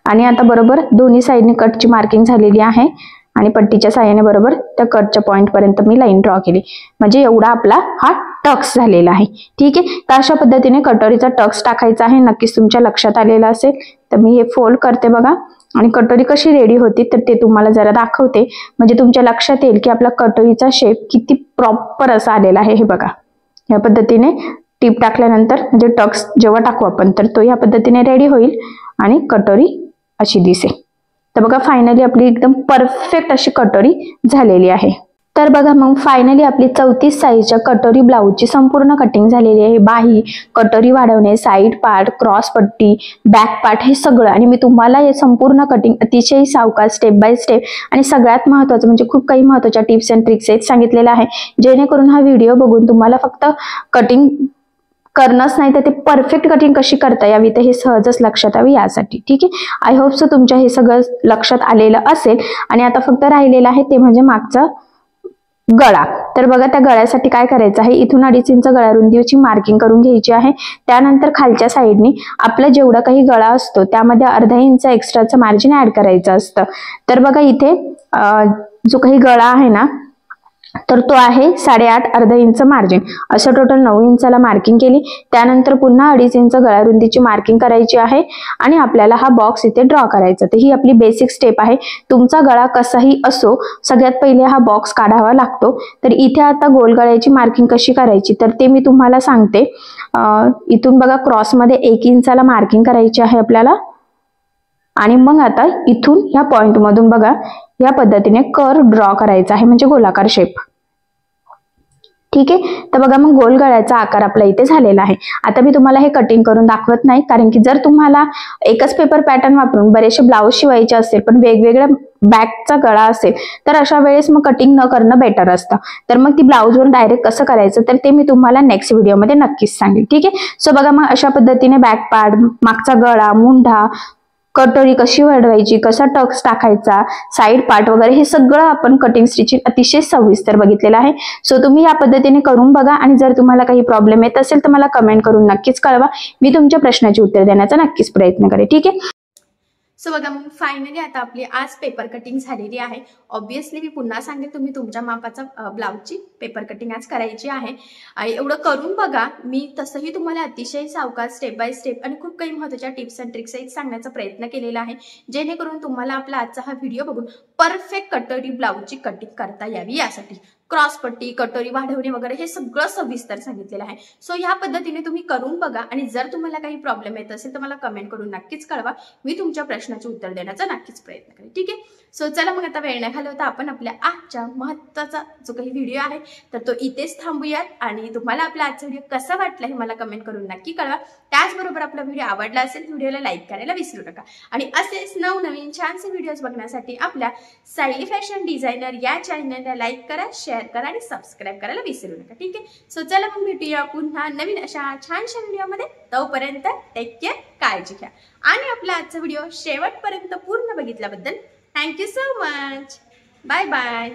Speaker 1: आणि आता बरोबर दोन्ही साईडने कटची मार्किंग झालेली आहे आणि पट्टीच्या साहाय्याने बरोबर त्या कटच्या पॉइंट पर्यंत मी लाईन ड्रॉ केली. म्हणजे एवढा आपला हा टक्स झालेला आहे. ठीक आहे, तर अशा पद्धतीने कटोरीचा टक्स टाकायचा आहे. नक्कीच तुमच्या लक्षात आलेलं असेल. तर मी हे फोल्ड करते बघा आणि कटोरी कशी रेडी होती तर ते तुम्हाला जरा दाखवते, म्हणजे तुमच्या लक्षात येईल की आपला कटोरीचा शेप किती प्रॉपर असा आलेला आहे. हे बघा या पद्धतीने टीप टाकल्यानंतर म्हणजे टक्स जेव्हा टाकू आपण तर तो या पद्धतीने रेडी होईल आणि कटोरी अशी दिसेल. तर बघा फायनली आपली एकदम परफेक्ट अशी कटोरी झालेली आहे। तर बघा मग फायनली आपली 34 साईजच्या कटोरी ब्लाऊजची संपूर्ण कटिंग झालेली आहे। बाही, कटोरी वाढवणे, साईड पार्ट, क्रॉस पट्टी, बॅक पार्ट हे सगळं, आणि मी तुम्हाला हे संपूर्ण कटिंग अतिशय सावकाश स्टेप बाय स्टेप आणि सगळ्यात महत्त्वाचं म्हणजे खूप काही महत्त्वाच्या टिप्स अँड ट्रिक्स आहेत सांगितलेलं आहे, जेणेकरून हा व्हिडिओ बघून तुम्हाला फक्त कटिंग करणंच नाही तर ते परफेक्ट कटिंग कशी करता यावी ते हे सहजच लक्षात यावी यासाठी। ठीक आहे, आय होप सो तुमच्या हे सगळं लक्षात आलेलं असेल। आणि आता फक्त राहिलेलं आहे ते म्हणजे मागचा गळा। तर बघा त्या गळ्यासाठी काय करायचं आहे, इथून 2.5 इंच गळा रुंदीची मार्किंग करून घ्यायची आहे। त्यानंतर खालच्या साईडनी आपला जेवढा काही गळा असतो त्यामध्ये अर्धा इंच एक्स्ट्राचं मार्जिन ऍड करायचं असतं। तर बघा इथे जो काही गळा आहे ना तर तो आहे 8.5 अर्धा इंच मार्जिन, असं टोटल 9 इंचाला मार्किंग केली। त्यानंतर पुन्हा 2.5 इंच गळा रुंदीची मार्किंग करायची आहे आणि आपल्याला हा बॉक्स इथे ड्रॉ करायचा। तर ही आपली बेसिक स्टेप आहे। तुमचा गळा कसाही असो सगळ्यात पहिले हा बॉक्स काढावा लागतो। तर इथे आता गोल गळ्याची मार्किंग कशी करायची तर ते मी तुम्हाला सांगते। इथून बघा क्रॉस मध्ये 1 इंचाला मार्किंग करायची आहे आपल्याला, आणि मग आता इथून ह्या पॉइंट मधून बघा या पद्धतीने कर्व ड्रॉ करायचा आहे, म्हणजे गोलाकार शेप। ठीक आहे, तर बघा मग गोल गळ्याचा आकार आपला इथे झालेला आहे। आता मी तुम्हाला हे कटिंग करून दाखवत नाही, कारण की जर तुम्हाला एकच पेपर पॅटर्न वापरून बरेचसे ब्लाऊज शिवायचे असेल पण वेगवेगळ्या बॅकचा गळा असेल तर अशा वेळेस मग कटिंग न करणं बेटर असतं। तर मग ती ब्लाऊजवर डायरेक्ट कसं करायचं तर ते मी तुम्हाला नेक्स्ट व्हिडिओमध्ये नक्कीच सांगेल। ठीक आहे, सो बघा मग अशा पद्धतीने बॅक पार्ट, मागचा गळा, मुंढा, कटोरी कशी वाढवायची, कसा टक्स टाकायचा, साईड पार्ट वगैरे हे सगळं आपण कटिंग स्टिचिंग अतिशय सविस्तर बघितलेलं आहे। सो तुम्ही या पद्धतीने करून बघा, आणि जर तुम्हाला काही प्रॉब्लेम येत असेल तर मला कमेंट करून नक्कीच कळवा, मी तुमच्या प्रश्नाचे उत्तर देण्याचा नक्कीच प्रयत्न करेन। ठीक आहे, सो बघा मग फायनली आता आपली आज पेपर कटिंग झालेली आहे। ऑब्विसली मी पुन्हा सांगेन तुम्ही तुमच्या मापाचा ब्लाऊजची पेपर कटिंग आज करायची आहे। एवढं करून बघा, मी तसंही तुम्हाला अतिशय सावकाश स्टेप बाय स्टेप आणि खूप काही महत्त्वाच्या टिप्स अँड ट्रिक्स सांगण्याचा प्रयत्न केलेला आहे, जेणेकरून तुम्हाला आपला आजचा हा व्हिडिओ बघून परफेक्ट कटोरी ब्लाऊजची कटिंग करता यावी यासाठी। क्रॉस पट्टी, कटोरी वाढवणे वगैरे हे सगळं सविस्तर सांगितलेलं आहे। सो ह्या पद्धतीने तुम्ही करून बघा, आणि जर तुम्हाला काही प्रॉब्लेम येत असेल तर मला कमेंट करून नक्कीच कळवा, मी तुमच्या प्रश्नाचे उत्तर देण्याचा नक्कीच प्रयत्न करेन। ठीक आहे, सो चला मग आता वेळ न घालवता आपण आपल्या आजच्या महत्त्वाचा जो काही व्हिडिओ आहे तर तो इथेच थांबूयात। आणि तुम्हाला आपला आजचा व्हिडिओ कसा वाटला हे मला कमेंट करून नक्की कळवा। त्याचबरोबर आपला व्हिडिओ आवडला असेल व्हिडिओला लाईक करायला विसरू नका, आणि असेच नवनवीन छानसे व्हिडिओज बघण्यासाठी आपल्या सायली फॅशन डिझायनर या चॅनलला लाईक करा, शेअर करा आणि सबस्क्राईब करायला विसरू नका। ठीक आहे, सो चला मग भेटूया पुन्हा नवीन अशा छानशा व्हिडिओमध्ये। तोपर्यंत टेक केअर, काळजी घ्या, आणि आपला आजचा व्हिडिओ शेवटपर्यंत पूर्ण बघितल्याबद्दल thank you so much. Bye bye.